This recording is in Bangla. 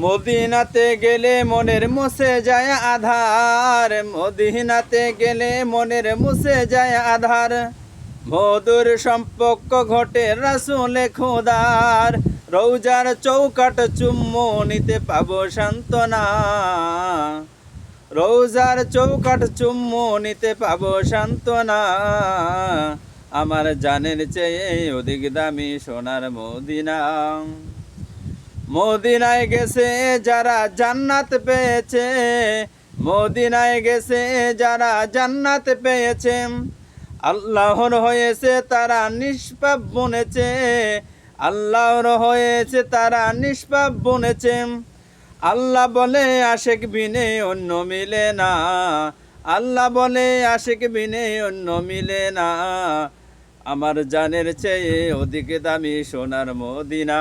মদিনাতে গেলে মনের মুছে যায় আধার, মদিনাতে গেলে মনের মুছে যায় আধার। মধুর সম্পর্ক ঘটে রাসূলে খোদার, রৌজার চৌকাট চুম্বু নিতে পাবো সান্ত্বনা। রৌজার চৌকাট চুম্বু নিতে পাবো সান্ত্বনা। আমার জানের চেয়ে অধিক দামি সোনার মদিনা। মদিনায় গেছে যারা জান্নাত পেয়েছে, মদিনায় গেছে যারা জান্নাত পেয়েছে। আল্লাহর হয়েছে তারা নিষ্পাপ বনেছে, আল্লাহর হয়েছে তারা নিষ্পাপ বনেছে। আল্লাহ বলে আশেক বিনে অন্য মিলে না, আল্লাহ বলে আশেক বিনে অন্য মিলে না। আমার জানের চেয়ে অধিক দামি সোনার মদিনা।